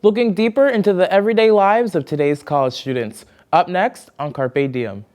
looking deeper into the everyday lives of today's college students. Up next on Carpe Diem.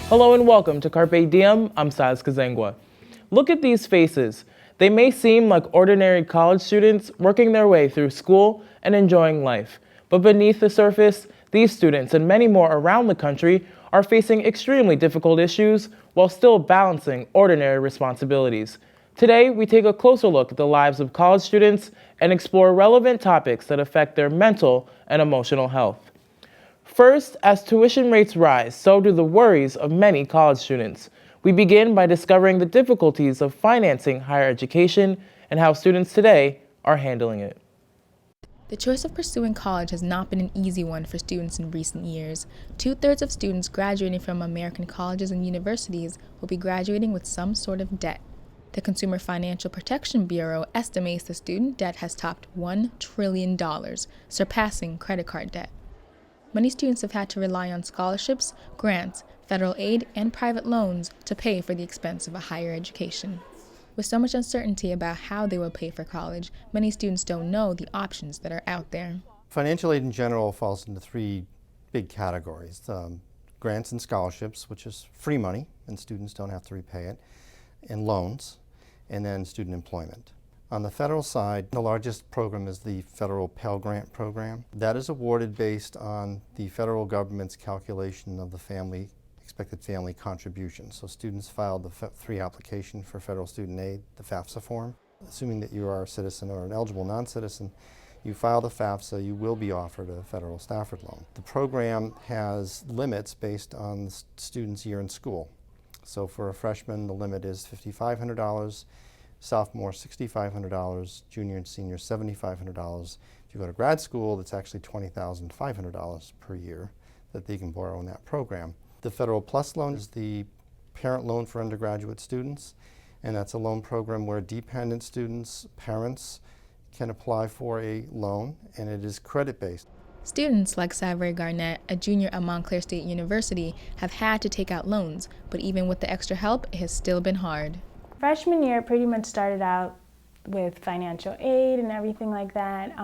Hello and welcome to Carpe Diem. I'm Saz Kazengwa. Look at these faces. They may seem like ordinary college students working their way through school and enjoying life. But beneath the surface, these students and many more around the country are facing extremely difficult issues while still balancing ordinary responsibilities. Today, we take a closer look at the lives of college students and explore relevant topics that affect their mental and emotional health. First, as tuition rates rise, so do the worries of many college students. We begin by discovering the difficulties of financing higher education and how students today are handling it. The choice of pursuing college has not been an easy one for students in recent years. 2/3 of students graduating from American colleges and universities will be graduating with some sort of debt. The Consumer Financial Protection Bureau estimates the student debt has topped $1 trillion, surpassing credit card debt. Many students have had to rely on scholarships, grants, federal aid, and private loans to pay for the expense of a higher education. With so much uncertainty about how they will pay for college, many students don't know the options that are out there. Financial aid in general falls into three big categories. Grants and scholarships, which is free money, and students don't have to repay it, and loans, and then student employment. On the federal side, the largest program is the federal Pell Grant program. That is awarded based on the federal government's calculation of the expected family contribution. So students filed the three application for federal student aid, the FAFSA form. Assuming that you are a citizen or an eligible non-citizen, you file the FAFSA, you will be offered a federal Stafford loan. The program has limits based on the student's year in school. So for a freshman, the limit is $5,500. Sophomore, $6,500, junior and senior, $7,500. If you go to grad school, it's actually $20,500 per year that they can borrow in that program. The Federal Plus loan is the parent loan for undergraduate students, and that's a loan program where dependent students' parents can apply for a loan, and it is credit-based. Students like Savre Garnett, a junior at Montclair State University, have had to take out loans, but even with the extra help, it has still been hard. Freshman year pretty much started out with financial aid and everything like that,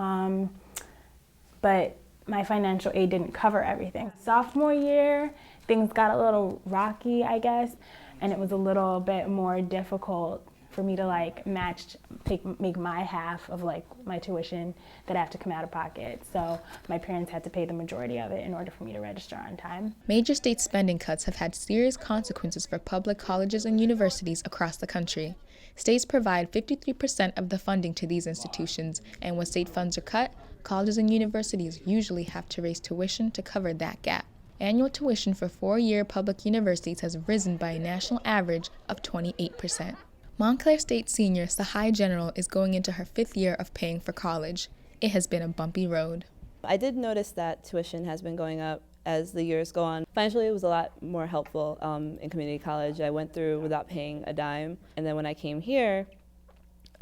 but my financial aid didn't cover everything. Sophomore year, things got a little rocky, I guess, and it was a little bit more difficult for me to make my half of my tuition that I have to come out of pocket. So my parents had to pay the majority of it in order for me to register on time. Major state spending cuts have had serious consequences for public colleges and universities across the country. States provide 53% of the funding to these institutions, and when state funds are cut, colleges and universities usually have to raise tuition to cover that gap. Annual tuition for 4-year public universities has risen by a national average of 28%. Montclair State senior Sahai General is going into her 5th year of paying for college. It has been a bumpy road. I did notice that tuition has been going up as the years go on. Financially, it was a lot more helpful in community college. I went through without paying a dime. And then when I came here,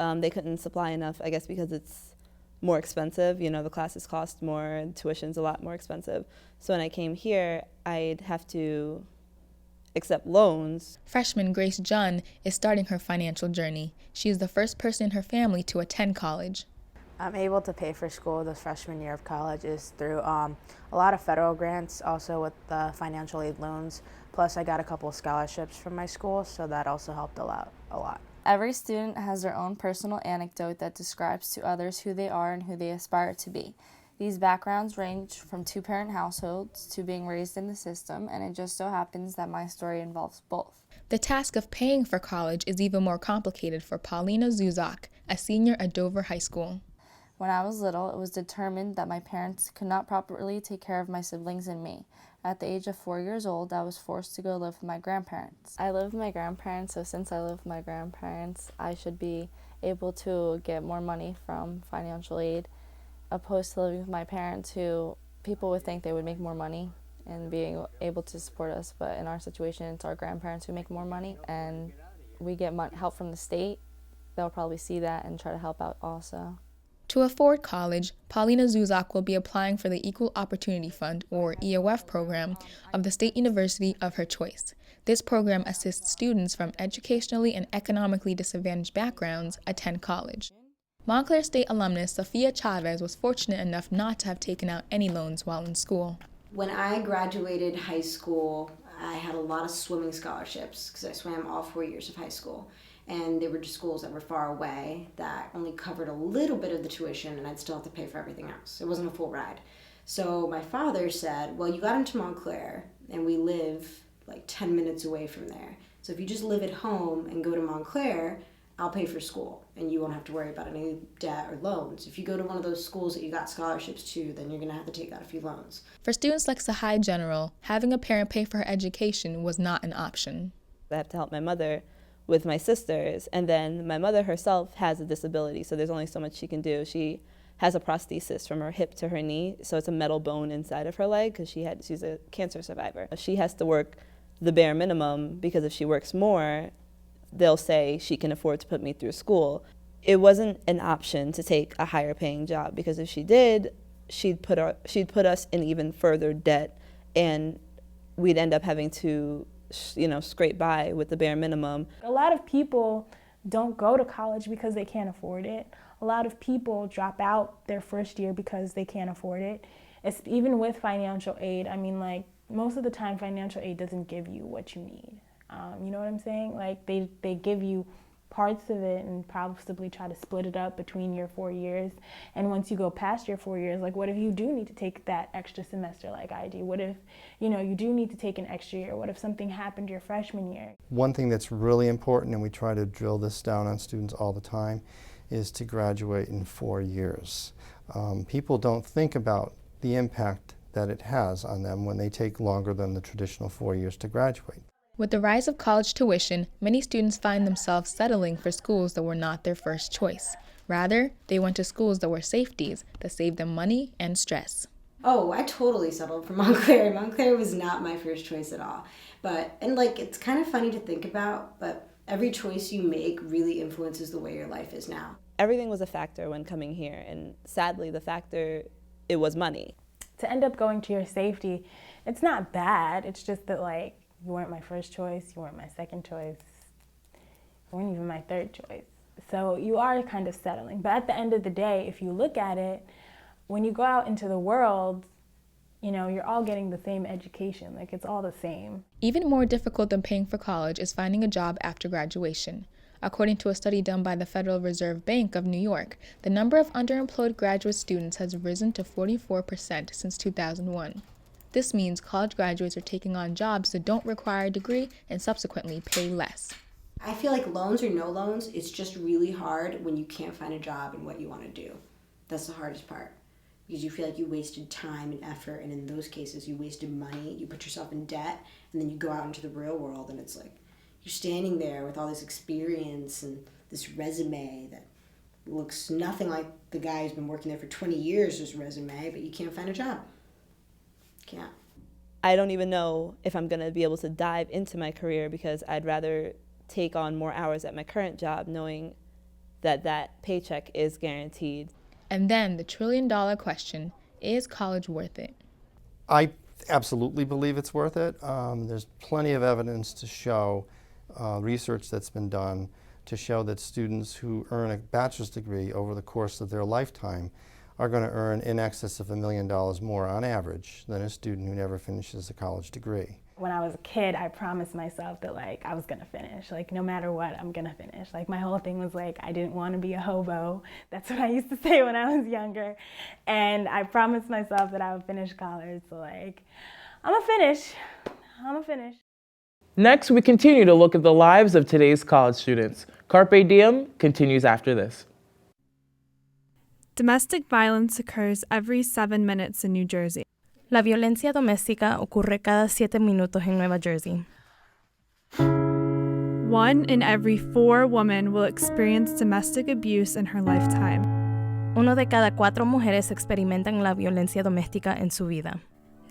they couldn't supply enough, I guess because it's more expensive. You know, the classes cost more and tuition's a lot more expensive. So when I came here, I'd have to accept loans. Freshman Grace Junn is starting her financial journey. She is the first person in her family to attend college. I'm able to pay for school this freshman year of college is through a lot of federal grants, also with the financial aid loans. Plus I got a couple of scholarships from my school, so that also helped a lot. Every student has their own personal anecdote that describes to others who they are and who they aspire to be. These backgrounds range from 2-parent households to being raised in the system, and it just so happens that my story involves both. The task of paying for college is even more complicated for Paulina Zuzak, a senior at Dover High School. When I was little, it was determined that my parents could not properly take care of my siblings and me. At the age of 4 years old, I was forced to go live with my grandparents. I live with my grandparents, so since I live with my grandparents, I should be able to get more money from financial aid, opposed to living with my parents, who people would think they would make more money and being able to support us, but in our situation, it's our grandparents who make more money, and we get help from the state. They'll probably see that and try to help out also. To afford college, Paulina Zuzak will be applying for the Equal Opportunity Fund, or EOF program, of the state university of her choice. This program assists students from educationally and economically disadvantaged backgrounds attend college. Montclair State alumnus Sophia Chavez was fortunate enough not to have taken out any loans while in school. When I graduated high school, I had a lot of swimming scholarships because I swam all 4 years of high school. And they were just schools that were far away that only covered a little bit of the tuition, and I'd still have to pay for everything else. It wasn't a full ride. So my father said, well, you got into Montclair, and we live like 10 minutes away from there. So if you just live at home and go to Montclair, I'll pay for school, and you won't have to worry about any debt or loans. If you go to one of those schools that you got scholarships to, then you're going to have to take out a few loans. For students like Sahai General, having a parent pay for her education was not an option. I have to help my mother with my sisters, and then my mother herself has a disability, so there's only so much she can do. She has a prosthesis from her hip to her knee, so it's a metal bone inside of her leg because she's a cancer survivor. She has to work the bare minimum because if she works more, they'll say she can afford to put me through school. It wasn't an option to take a higher paying job because if she did, she'd put us in even further debt, and we'd end up having to scrape by with the bare minimum. A lot of people don't go to college because they can't afford it. A lot of people drop out their first year because they can't afford it. It's, even with financial aid, I mean, like, most of the time financial aid doesn't give you what you need. You know what I'm saying? Like, they give you parts of it and possibly try to split it up between your 4 years. And once you go past your 4 years, like, what if you do need to take that extra semester like I do? What if, you do need to take an extra year? What if something happened your freshman year? One thing that's really important, and we try to drill this down on students all the time, is to graduate in 4 years. People don't think about the impact that it has on them when they take longer than the traditional 4 years to graduate. With the rise of college tuition, many students find themselves settling for schools that were not their first choice. Rather, they went to schools that were safeties that saved them money and stress. Oh, I totally settled for Montclair. Montclair was not my first choice at all. It's kind of funny to think about, but every choice you make really influences the way your life is now. Everything was a factor when coming here, and sadly the factor, it was money. To end up going to your safety, it's not bad. It's just that, like, you weren't my first choice, you weren't my second choice, you weren't even my third choice. So you are kind of settling. But at the end of the day, if you look at it, when you go out into the world, you're all getting the same education. Like, it's all the same. Even more difficult than paying for college is finding a job after graduation. According to a study done by the Federal Reserve Bank of New York, the number of underemployed graduate students has risen to 44% since 2001. This means college graduates are taking on jobs that don't require a degree and subsequently pay less. I feel like loans or no loans, it's just really hard when you can't find a job and what you want to do. That's the hardest part. Because you feel like you wasted time and effort, and in those cases you wasted money, you put yourself in debt, and then you go out into the real world and it's like you're standing there with all this experience and this resume that looks nothing like the guy who's been working there for 20 years' resume, but you can't find a job. Can't. I don't even know if I'm going to be able to dive into my career because I'd rather take on more hours at my current job knowing that that paycheck is guaranteed. And then the trillion-dollar question, is college worth it? I absolutely believe it's worth it. There's plenty of evidence to show, research that's been done, to show that students who earn a bachelor's degree over the course of their lifetime are going to earn in excess of $1 million more on average than a student who never finishes a college degree. When I was a kid, I promised myself that, like, I was gonna finish. Like, no matter what, I'm gonna finish. Like, my whole thing was, like, I didn't want to be a hobo. That's what I used to say when I was younger. And I promised myself that I would finish college. So, like, I'm gonna finish. Next, we continue to look at the lives of today's college students. Carpe Diem continues after this. Domestic violence occurs every 7 minutes in New Jersey. La violencia doméstica ocurre cada 7 minutos en Nueva Jersey. 1 in every 4 women will experience domestic abuse in her lifetime. Uno de cada 4 mujeres experimentan la violencia doméstica en su vida.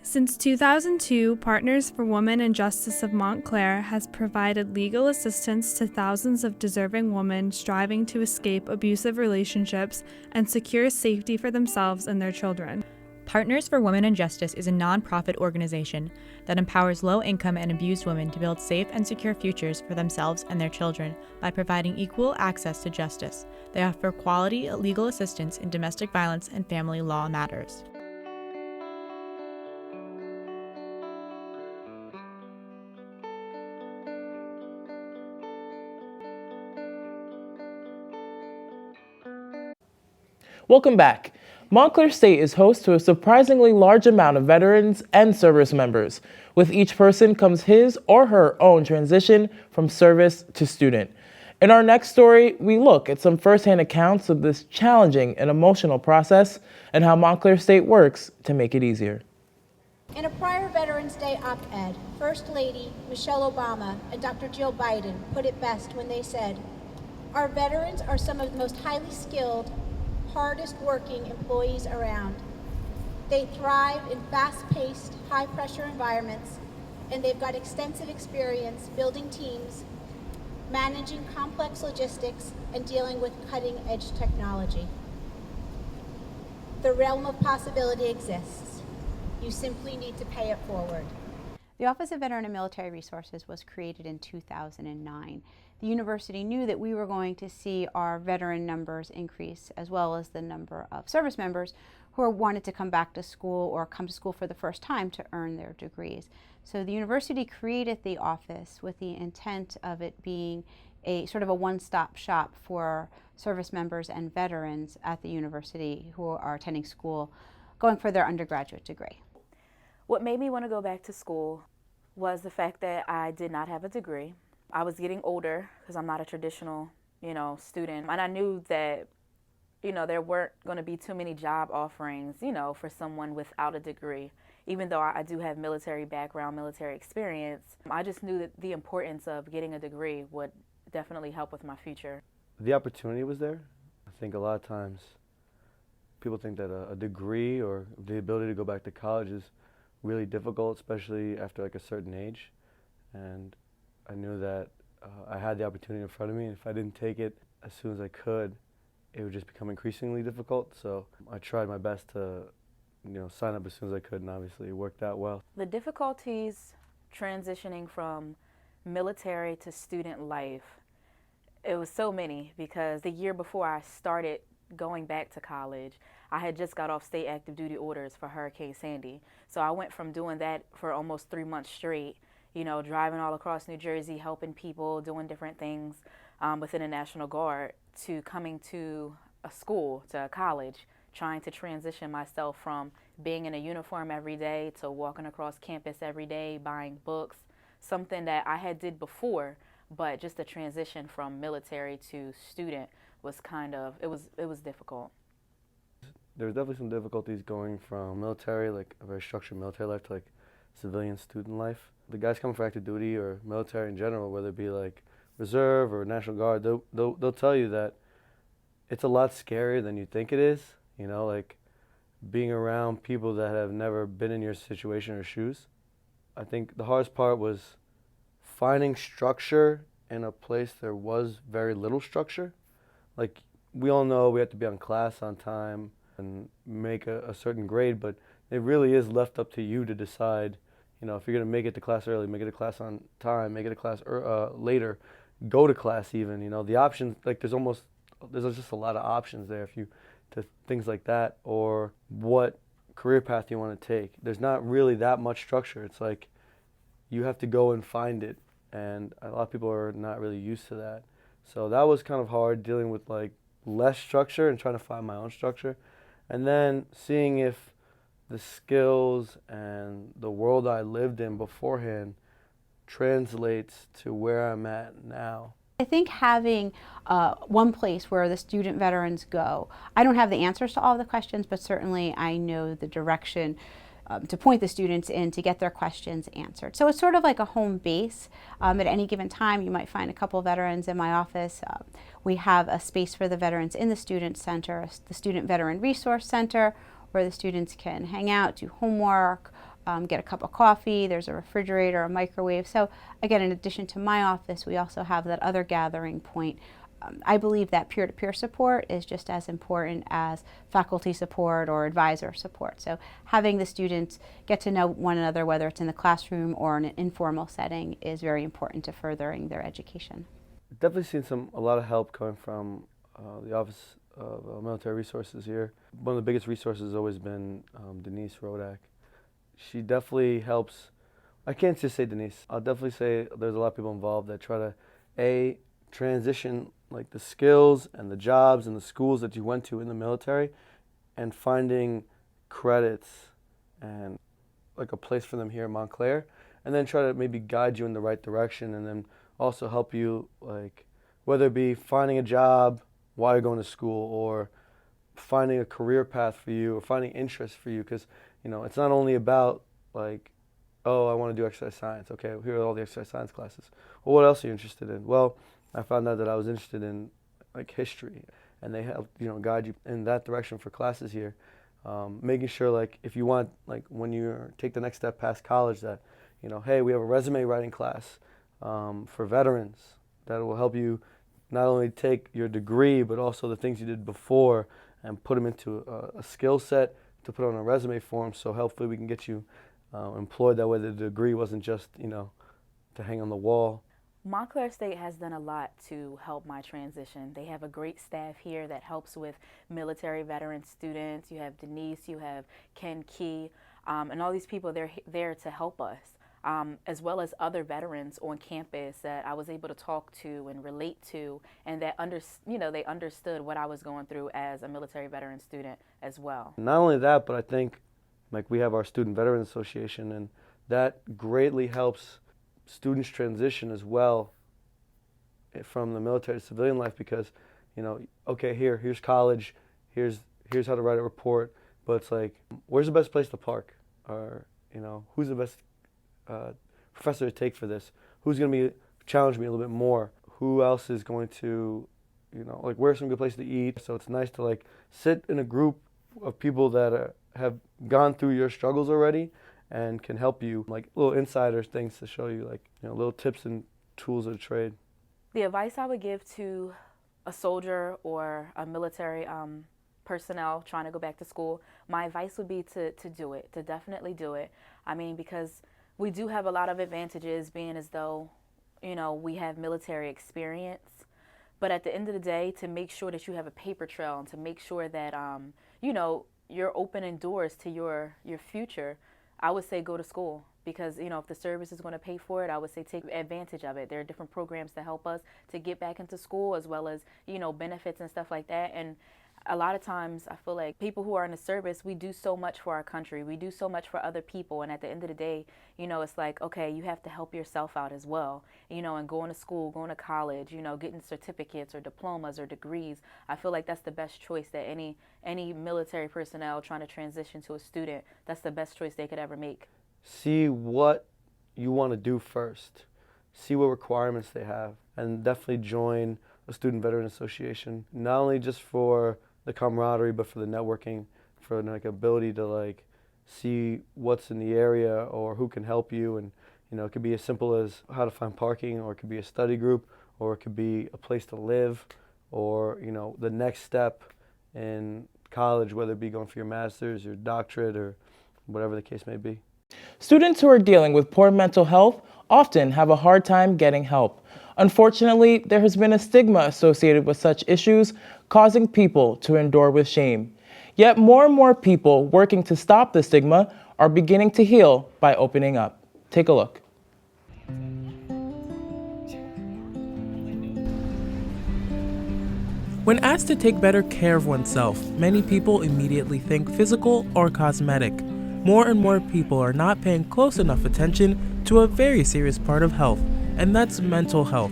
Since 2002, Partners for Women and Justice of Montclair has provided legal assistance to thousands of deserving women striving to escape abusive relationships and secure safety for themselves and their children. Partners for Women and Justice is a nonprofit organization that empowers low-income and abused women to build safe and secure futures for themselves and their children by providing equal access to justice. They offer quality legal assistance in domestic violence and family law matters. Welcome back. Montclair State is host to a surprisingly large amount of veterans and service members. With each person comes his or her own transition from service to student. In our next story, we look at some firsthand accounts of this challenging and emotional process and how Montclair State works to make it easier. In a prior Veterans Day op-ed, First Lady Michelle Obama and Dr. Jill Biden put it best when they said, "Our veterans are some of the most highly skilled, hardest working employees around. They thrive in fast-paced, high-pressure environments, and they've got extensive experience building teams, managing complex logistics, and dealing with cutting-edge technology. The realm of possibility exists. You simply need to pay it forward." The Office of Veteran and Military Resources was created in 2009. The university knew that we were going to see our veteran numbers increase, as well as the number of service members who wanted to come back to school or come to school for the first time to earn their degrees. So the university created the office with the intent of it being a sort of a one-stop shop for service members and veterans at the university who are attending school, going for their undergraduate degree. What made me want to go back to school was the fact that I did not have a degree. I was getting older because I'm not a traditional, student. And I knew that, there weren't going to be too many job offerings, for someone without a degree. Even though I do have military background, military experience, I just knew that the importance of getting a degree would definitely help with my future. The opportunity was there. I think a lot of times people think that a degree or the ability to go back to college is really difficult, especially after like a certain age. And I knew that I had the opportunity in front of me, and if I didn't take it as soon as I could, it would just become increasingly difficult. So I tried my best to, sign up as soon as I could, and obviously it worked out well. The difficulties transitioning from military to student life, it was so many, because the year before I started going back to college, I had just got off state active duty orders for Hurricane Sandy. So I went from doing that for almost 3 months straight, driving all across New Jersey, helping people, doing different things within the National Guard, to coming to a school, to a college, trying to transition myself from being in a uniform every day to walking across campus every day, buying books, something that I had did before, but just the transition from military to student was it was difficult. There was definitely some difficulties going from military, like a very structured military life, to like civilian student life. The guys coming for active duty or military in general, whether it be like reserve or National Guard, they'll tell you that it's a lot scarier than you think it is. Like being around people that have never been in your situation or shoes. I think the hardest part was finding structure in a place there was very little structure. Like, we all know we have to be on class on time and make a certain grade, but it really is left up to you to decide, if you're going to make it to class early, make it to class on time, make it to class later, go to class even, the options, like there's just a lot of options there to things like that, or what career path you want to take. There's not really that much structure. It's like you have to go and find it, and a lot of people are not really used to that. So that was kind of hard, dealing with like less structure and trying to find my own structure. And then seeing if the skills and the world I lived in beforehand translates to where I'm at now. I think having one place where the student veterans go. I don't have the answers to all of the questions, but certainly I know the direction to point the students in to get their questions answered. So it's sort of like a home base. At any given time, you might find a couple of veterans in my office. We have a space for the veterans in the Student Center, the Student Veteran Resource Center, where the students can hang out, do homework, get a cup of coffee. There's a refrigerator, a microwave. So again, in addition to my office, we also have that other gathering point. I believe that peer-to-peer support is just as important as faculty support or advisor support. So having the students get to know one another, whether it's in the classroom or in an informal setting, is very important to furthering their education. Definitely seen a lot of help coming from the Office of Military Resources here. One of the biggest resources has always been Denise Rodak. She definitely helps. I can't just say Denise. I'll definitely say there's a lot of people involved that try to transition like the skills and the jobs and the schools that you went to in the military, and finding credits and like a place for them here in Montclair, and then try to maybe guide you in the right direction, and then also help you, like, whether it be finding a job while you're going to school, or finding a career path for you, or finding interest for you, because it's not only about like, oh, I want to do exercise science. Okay, here are all the exercise science classes. Well, what else are you interested in? Well, I found out that I was interested in like history, and they help guide you in that direction for classes here, making sure like if you want, like when you take the next step past college, that hey, we have a resume writing class for veterans that will help you not only take your degree but also the things you did before and put them into a skill set to put on a resume form. So hopefully we can get you employed that way. The degree wasn't just to hang on the wall. Montclair State has done a lot to help my transition. They have a great staff here that helps with military veteran students. You have Denise, you have Ken Key, and all these people, they're there to help us, as well as other veterans on campus that I was able to talk to and relate to, and that they understood what I was going through as a military veteran student as well. Not only that, but I think like we have our Student Veteran Association, and that greatly helps students transition as well from the military to civilian life, because okay, here's college, here's how to write a report, but it's like, where's the best place to park, or who's the best professor to take for this, who's going to challenge me a little bit more, who else is going to like where's some good place to eat. So it's nice to like sit in a group of people that have gone through your struggles already and can help you, like little insider things to show you, like little tips and tools of the trade. The advice I would give to a soldier or a military personnel trying to go back to school, my advice would be to do it, to definitely do it. I mean, because we do have a lot of advantages, being as though we have military experience, but at the end of the day, to make sure that you have a paper trail and to make sure that you're opening doors to your future, I would say go to school, because if the service is going to pay for it, I would say take advantage of it. There are different programs to help us to get back into school, as well as benefits and stuff like that. And a lot of times I feel like people who are in the service, we do so much for our country, we do so much for other people, and at the end of the day, it's like, okay, you have to help yourself out as well, and going to school, going to college, getting certificates or diplomas or degrees. I feel like that's the best choice that any military personnel trying to transition to a student, that's the best choice they could ever make. See what you want to do first, see what requirements they have, and definitely join a Student Veteran Association, not only just for the camaraderie, but for the networking, for like ability to like see what's in the area or who can help you. And it could be as simple as how to find parking, or it could be a study group, or it could be a place to live, or the next step in college, whether it be going for your master's, your doctorate, or whatever the case may be. Students who are dealing with poor mental health often have a hard time getting help. Unfortunately, there has been a stigma associated with such issues, causing people to endure with shame. Yet more and more people working to stop the stigma are beginning to heal by opening up. Take a look. When asked to take better care of oneself, many people immediately think physical or cosmetic. More and more people are not paying close enough attention to a very serious part of health, and that's mental health.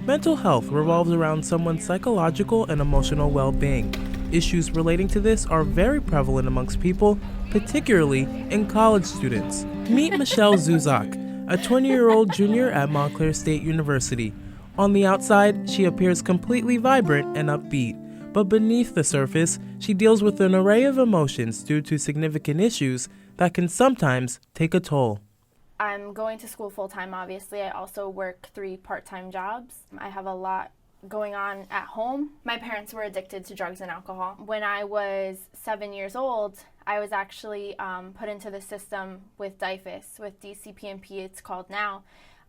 Mental health revolves around someone's psychological and emotional well-being. Issues relating to this are very prevalent amongst people, particularly in college students. Meet Michelle Zuzak, a 20-year-old junior at Montclair State University. On the outside, she appears completely vibrant and upbeat, but beneath the surface, she deals with an array of emotions due to significant issues that can sometimes take a toll. I'm going to school full-time, obviously. I also work 3 part-time jobs. I have a lot going on at home. My parents were addicted to drugs and alcohol. When I was 7 years old, I was actually put into the system with DIFUS, with DCPMP it's called now.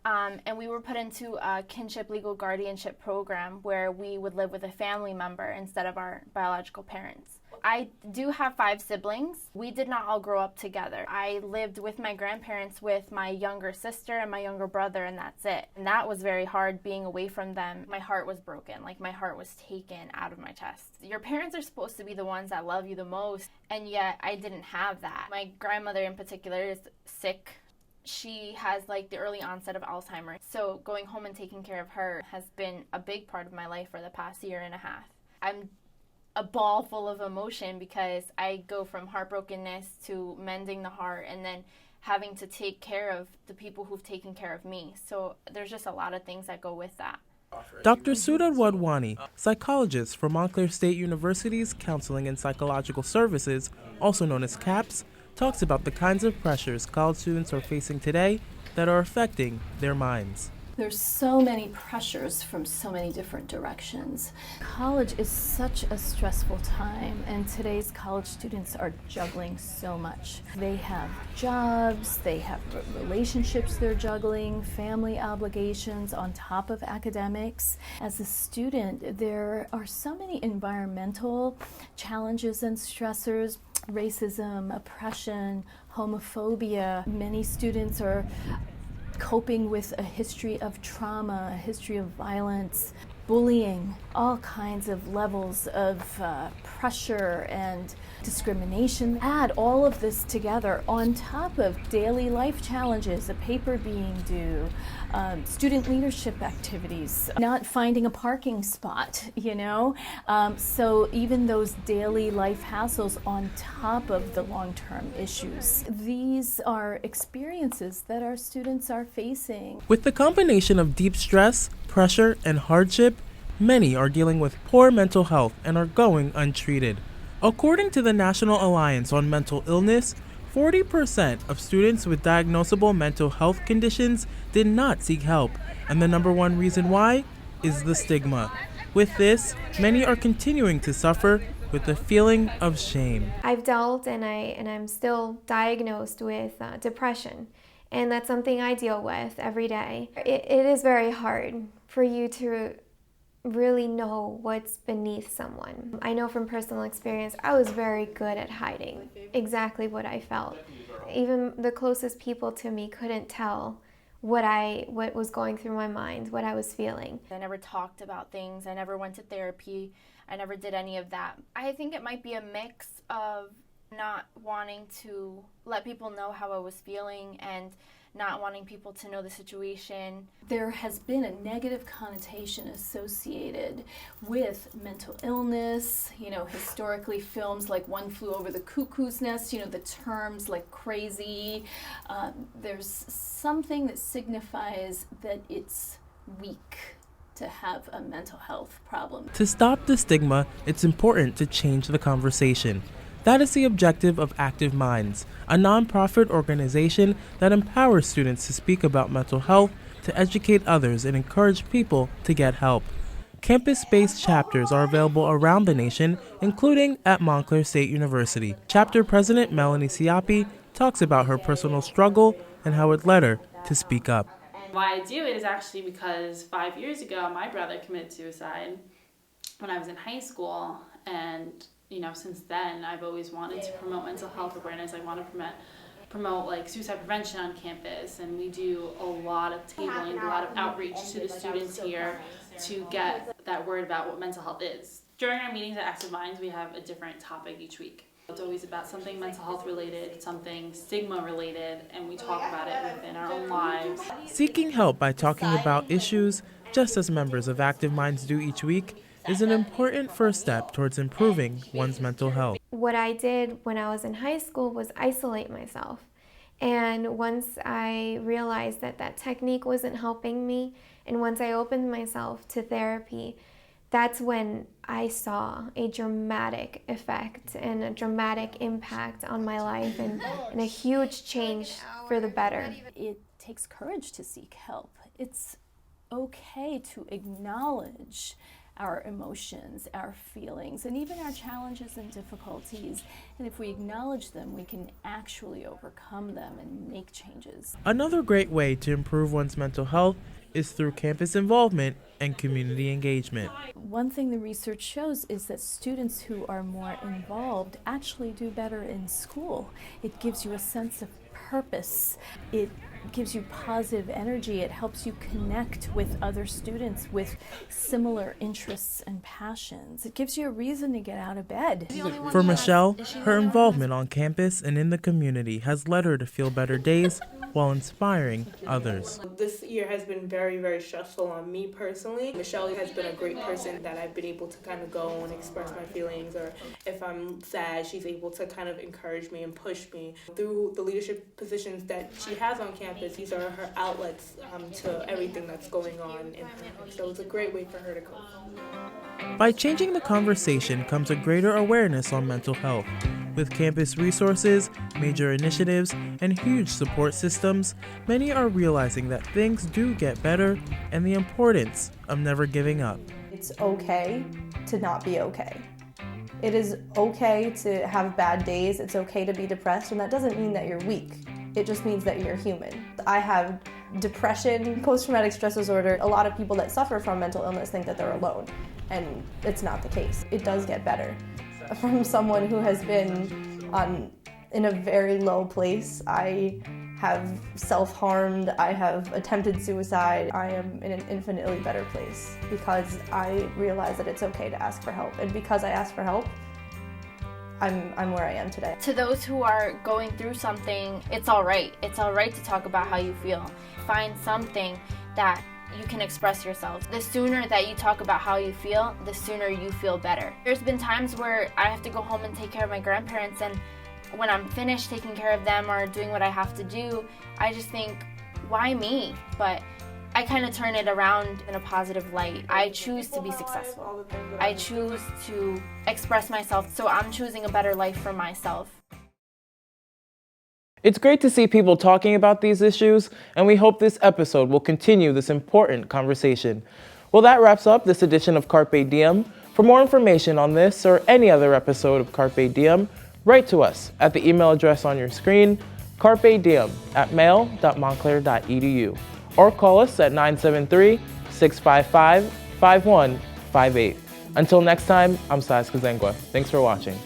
And we were put into a kinship legal guardianship program where we would live with a family member instead of our biological parents. I do have 5 siblings. We did not all grow up together. I lived with my grandparents with my younger sister and my younger brother, and that's it. And that was very hard being away from them. My heart was broken, like my heart was taken out of my chest. Your parents are supposed to be the ones that love you the most, and yet I didn't have that. My grandmother in particular is sick. She has like the early onset of Alzheimer's. So going home and taking care of her has been a big part of my life for the past year and a half. I'm a ball full of emotion because I go from heartbrokenness to mending the heart and then having to take care of the people who've taken care of me. So there's just a lot of things that go with that. Dr. Sudha Wadwani, psychologist for Montclair State University's Counseling and Psychological Services, also known as CAPS, talks about the kinds of pressures college students are facing today that are affecting their minds. There's so many pressures from so many different directions. College is such a stressful time, and today's college students are juggling so much. They have jobs, they have relationships they're juggling, family obligations on top of academics. As a student, there are so many environmental challenges and stressors. Racism, oppression, homophobia. Many students are coping with a history of trauma, a history of violence, bullying, all kinds of levels of pressure and discrimination. Add all of this together on top of daily life challenges, a paper being due, student leadership activities, not finding a parking spot, so even those daily life hassles on top of the long-term issues. These are experiences that our students are facing. With the combination of deep stress, pressure, and hardship, many are dealing with poor mental health and are going untreated. According to the National Alliance on Mental Illness, 40% of students with diagnosable mental health conditions did not seek help, and the number one reason why is the stigma. With this, many are continuing to suffer with the feeling of shame. I've dealt and I'm still diagnosed with depression, and that's something I deal with every day. It is very hard for you to really know what's beneath someone. I know from personal experience, I was very good at hiding exactly what I felt. Even the closest people to me couldn't tell what was going through my mind, what I was feeling. I never talked about things. I never went to therapy. I never did any of that. I think it might be a mix of not wanting to let people know how I was feeling and not wanting people to know the situation. There has been a negative connotation associated with mental illness. Historically films like One Flew Over the Cuckoo's Nest, the terms like crazy. There's something that signifies that it's weak to have a mental health problem. To stop the stigma, it's important to change the conversation. That is the objective of Active Minds, a nonprofit organization that empowers students to speak about mental health, to educate others, and encourage people to get help. Campus-based chapters are available around the nation, including at Montclair State University. Chapter President Melanie Siapi talks about her personal struggle and how it led her to speak up. Why I do it is actually because 5 years ago, my brother committed suicide when I was in high school, and since then, I've always wanted to promote mental health awareness. I want to promote like suicide prevention on campus, and we do a lot of tabling, a lot of outreach to the students here to get that word about what mental health is. During our meetings at Active Minds, we have a different topic each week. It's always about something mental health related, something stigma related, and we talk about it within our own lives. Seeking help by talking about issues just as members of Active Minds do each week, is an important first step towards improving one's mental health. What I did when I was in high school was isolate myself. And once I realized that that technique wasn't helping me, and once I opened myself to therapy, that's when I saw a dramatic effect and a dramatic impact on my life and a huge change for the better. It takes courage to seek help. It's okay to acknowledge our emotions, our feelings, and even our challenges and difficulties. And if we acknowledge them, we can actually overcome them and make changes. Another great way to improve one's mental health is through campus involvement and community engagement. One thing the research shows is that students who are more involved actually do better in school. It gives you a sense of purpose. It gives you positive energy. It helps you connect with other students with similar interests and passions. It gives you a reason to get out of bed. For Michelle, her involvement on campus and in the community has led her to feel better days while inspiring others. This year has been very, very stressful on me personally. Michelle has been a great person that I've been able to kind of go and express my feelings, or if I'm sad, she's able to kind of encourage me and push me. Through the leadership positions that she has on campus, these are her outlets to everything that's going on in her. So it's a great way for her to cope. By changing the conversation comes a greater awareness on mental health. With campus resources, major initiatives, and huge support systems, many are realizing that things do get better and the importance of never giving up. It's okay to not be okay. It is okay to have bad days. It's okay to be depressed, and that doesn't mean that you're weak. It just means that you're human. I have depression, post-traumatic stress disorder. A lot of people that suffer from mental illness think that they're alone, and it's not the case. It does get better. From someone who has been in a very low place, I have self-harmed, I have attempted suicide. I am in an infinitely better place because I realize that it's okay to ask for help, and because I asked for help, I'm where I am today. To those who are going through something, it's all right. It's all right to talk about how you feel. Find something that you can express yourself. The sooner that you talk about how you feel, the sooner you feel better. There's been times where I have to go home and take care of my grandparents, and when I'm finished taking care of them or doing what I have to do, I just think, why me? But I kind of turn it around in a positive light. I choose to be successful. I choose to express myself, so I'm choosing a better life for myself. It's great to see people talking about these issues, and we hope this episode will continue this important conversation. Well, that wraps up this edition of Carpe Diem. For more information on this or any other episode of Carpe Diem, write to us at the email address on your screen, carpediem@mail.montclair.edu, or call us at 973-655-5158. Until next time, I'm Silas Kazengwa. Thanks for watching.